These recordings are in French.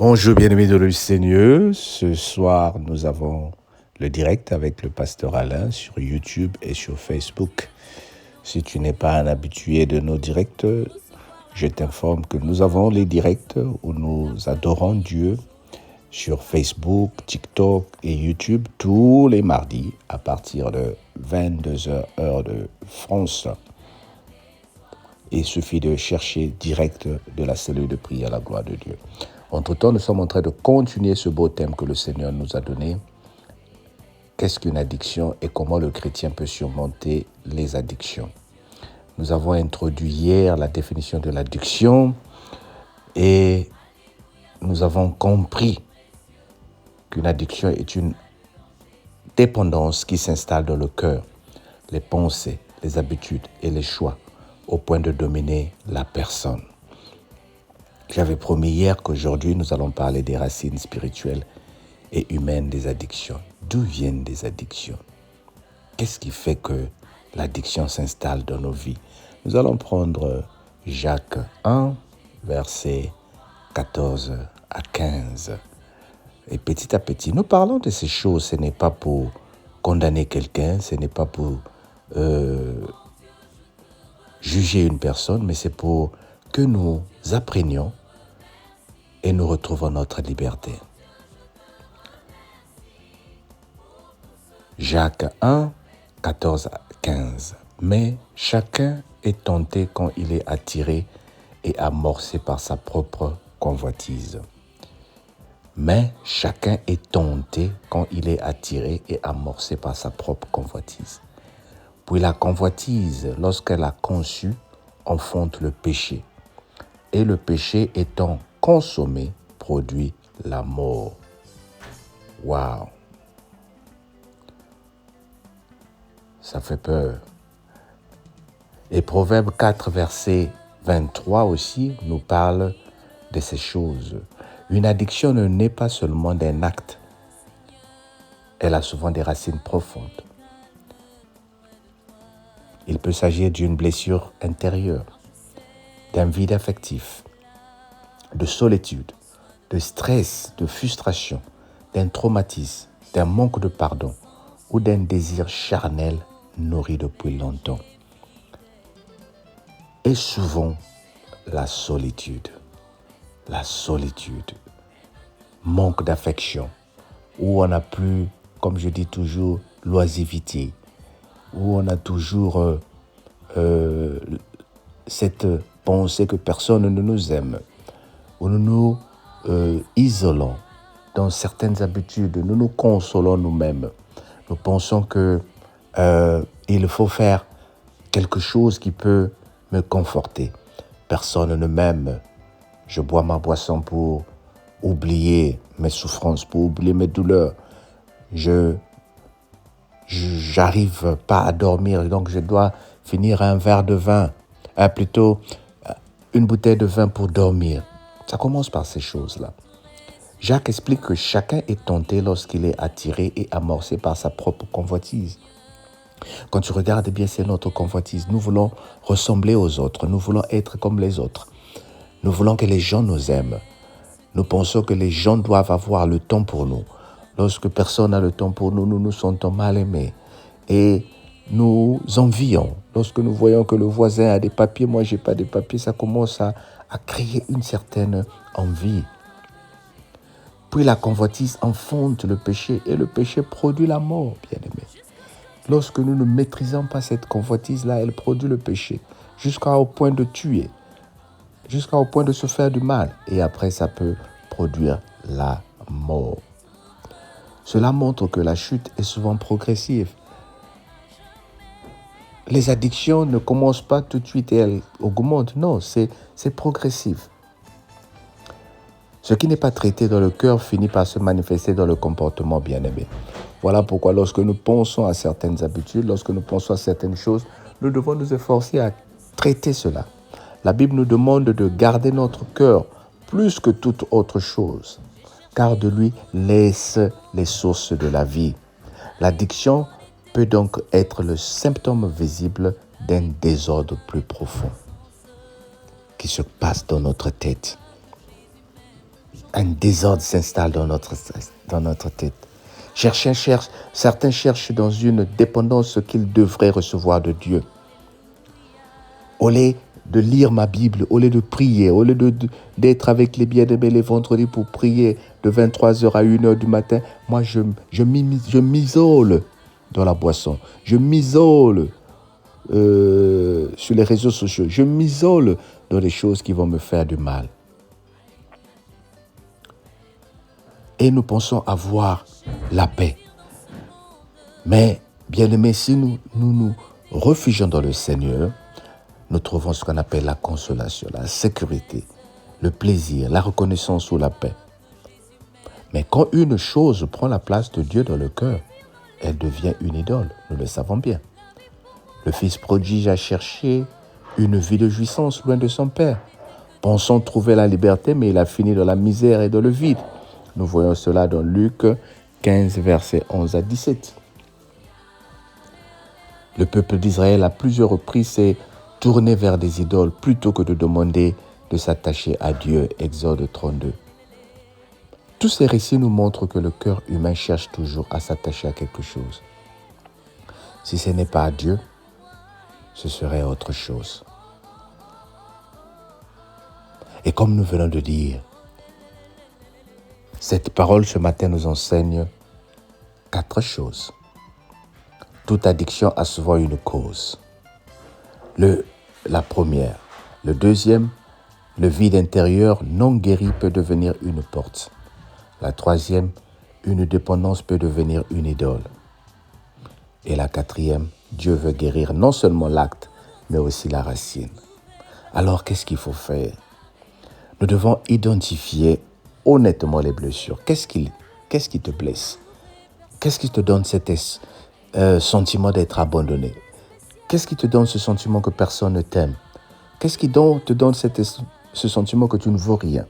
Bonjour bien-aimés de le Seigneur. Ce soir, nous avons le direct avec le pasteur Alain sur YouTube et sur Facebook. Si tu n'es pas un habitué de nos directs, je t'informe que nous avons les directs où nous adorons Dieu sur Facebook, TikTok et YouTube tous les mardis à partir de 22h heure de France. Il suffit de chercher direct de la cellule de prière à la gloire de Dieu. Entre-temps, nous sommes en train de continuer ce beau thème que le Seigneur nous a donné. Qu'est-ce qu'une addiction et comment le chrétien peut surmonter les addictions? Nous avons introduit hier la définition de l'addiction et nous avons compris qu'une addiction est une dépendance qui s'installe dans le cœur, les pensées, les habitudes et les choix au point de dominer la personne. J'avais promis hier qu'aujourd'hui, nous allons parler des racines spirituelles et humaines des addictions. D'où viennent des addictions? Qu'est-ce qui fait que l'addiction s'installe dans nos vies? Nous allons prendre Jacques 1, versets 14 à 15. Et petit à petit, nous parlons de ces choses. Ce n'est pas pour condamner quelqu'un, ce n'est pas pour juger une personne, mais c'est pour que nous apprenions et nous retrouvons notre liberté. Jacques 1, 14 à 15. Mais chacun est tenté quand il est attiré et amorcé par sa propre convoitise. Mais chacun est tenté quand il est attiré et amorcé par sa propre convoitise. Puis la convoitise, lorsqu'elle a conçu, enfonce le péché. Et le péché étant consommé, produit la mort. Waouh! Ça fait peur. Et Proverbe 4, verset 23 aussi nous parle de ces choses. Une addiction ne naît pas seulement d'un acte. Elle a souvent des racines profondes. Il peut s'agir d'une blessure intérieure, d'un vide affectif, de solitude, de stress, de frustration, d'un traumatisme, d'un manque de pardon ou d'un désir charnel nourri depuis longtemps. Et souvent, la solitude, manque d'affection, où on n'a plus, comme je dis toujours, l'oisiveté, où on a toujours cette pensée que personne ne nous aime, où nous nous isolons dans certaines habitudes, nous nous consolons nous-mêmes. Nous pensons qu'il faut faire quelque chose qui peut me conforter. Personne ne m'aime. Je bois ma boisson pour oublier mes souffrances, pour oublier mes douleurs. J'arrive pas à dormir, donc je dois finir un verre de vin, plutôt une bouteille de vin pour dormir. Ça commence par ces choses-là. Jacques explique que chacun est tenté lorsqu'il est attiré et amorcé par sa propre convoitise. Quand tu regardes bien, c'est notre convoitise. Nous voulons ressembler aux autres, nous voulons être comme les autres. Nous voulons que les gens nous aiment. Nous pensons que les gens doivent avoir le temps pour nous. Lorsque personne n'a le temps pour nous, nous nous sentons mal aimés. Et nous envions. Lorsque nous voyons que le voisin a des papiers, moi j'ai pas de papiers, ça commence à créer une certaine envie. Puis la convoitise enfonce le péché et le péché produit la mort, bien-aimé. Lorsque nous ne maîtrisons pas cette convoitise-là, elle produit le péché jusqu'au point de tuer, jusqu'au point de se faire du mal. Et après, ça peut produire la mort. Cela montre que la chute est souvent progressive. Les addictions ne commencent pas tout de suite et elles augmentent. Non, c'est progressif. Ce qui n'est pas traité dans le cœur finit par se manifester dans le comportement, bien-aimé. Voilà pourquoi lorsque nous pensons à certaines habitudes, lorsque nous pensons à certaines choses, nous devons nous efforcer à traiter cela. La Bible nous demande de garder notre cœur plus que toute autre chose, car de lui laisse les sources de la vie. L'addiction peut donc être le symptôme visible d'un désordre plus profond qui se passe dans notre tête. un désordre s'installe dans notre tête. Certains cherchent dans une dépendance ce qu'ils devraient recevoir de Dieu. Au lieu de lire ma Bible, au lieu de prier, au lieu d'être avec les bien-aimés les vendredis pour prier de 23h à 1h du matin, moi je m'isole dans la boisson. Je m'isole sur les réseaux sociaux. Je m'isole dans les choses qui vont me faire du mal. Et nous pensons avoir la paix. Mais, bien-aimés, si nous refugions dans le Seigneur, nous trouvons ce qu'on appelle la consolation, la sécurité, le plaisir, la reconnaissance ou la paix. Mais quand une chose prend la place de Dieu dans le cœur, elle devient une idole, nous le savons bien. Le fils prodigue a cherché une vie de jouissance loin de son père, pensant trouver la liberté, mais il a fini dans la misère et dans le vide. Nous voyons cela dans Luc 15, versets 11 à 17. Le peuple d'Israël, à plusieurs reprises, s'est tourné vers des idoles plutôt que de demander de s'attacher à Dieu. Exode 32. Tous ces récits nous montrent que le cœur humain cherche toujours à s'attacher à quelque chose. Si ce n'est pas à Dieu, ce serait autre chose. Et comme nous venons de dire, cette parole ce matin nous enseigne 4 choses. Toute addiction a souvent une cause. La première. Le deuxième, le vide intérieur non guéri peut devenir une porte. La troisième, une dépendance peut devenir une idole. Et la quatrième, Dieu veut guérir non seulement l'acte, mais aussi la racine. Alors, qu'est-ce qu'il faut faire? Nous devons identifier honnêtement les blessures. Qu'est-ce qui te blesse? Qu'est-ce qui te donne cet sentiment d'être abandonné? Qu'est-ce qui te donne ce sentiment que personne ne t'aime? Qu'est-ce qui te donne ce sentiment que tu ne vaux rien?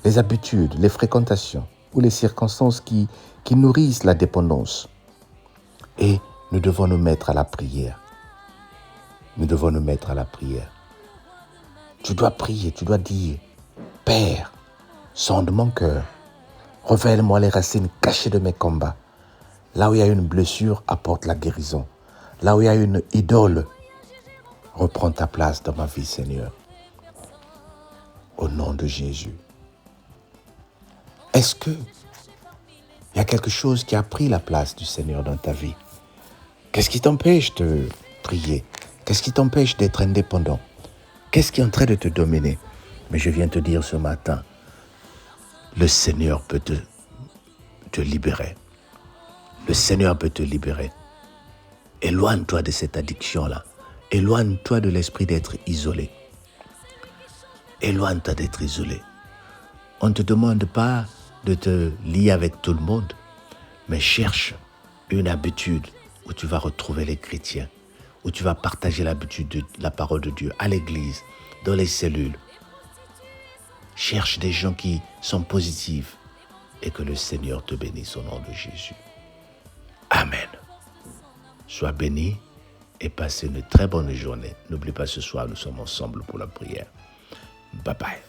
Les habitudes, les fréquentations ou les circonstances qui nourrissent la dépendance. Et nous devons nous mettre à la prière. Nous devons nous mettre à la prière. Tu dois prier, tu dois dire, Père, sonde mon cœur, révèle-moi les racines cachées de mes combats. Là où il y a une blessure, apporte la guérison. Là où il y a une idole, reprends ta place dans ma vie, Seigneur. Au nom de Jésus. Est-ce qu'il y a quelque chose qui a pris la place du Seigneur dans ta vie? Qu'est-ce qui t'empêche de prier? Qu'est-ce qui t'empêche d'être indépendant? Qu'est-ce qui est en train de te dominer? Mais je viens te dire ce matin, le Seigneur peut te libérer. Le Seigneur peut te libérer. Éloigne-toi de cette addiction-là. Éloigne-toi de l'esprit d'être isolé. Éloigne-toi d'être isolé. On ne te demande pas de te lier avec tout le monde, mais cherche une habitude où tu vas retrouver les chrétiens, où tu vas partager l'habitude de la parole de Dieu à l'église, dans les cellules. Cherche des gens qui sont positifs et que le Seigneur te bénisse au nom de Jésus. Amen. Sois béni et passe une très bonne journée. N'oublie pas, ce soir, nous sommes ensemble pour la prière. Bye bye.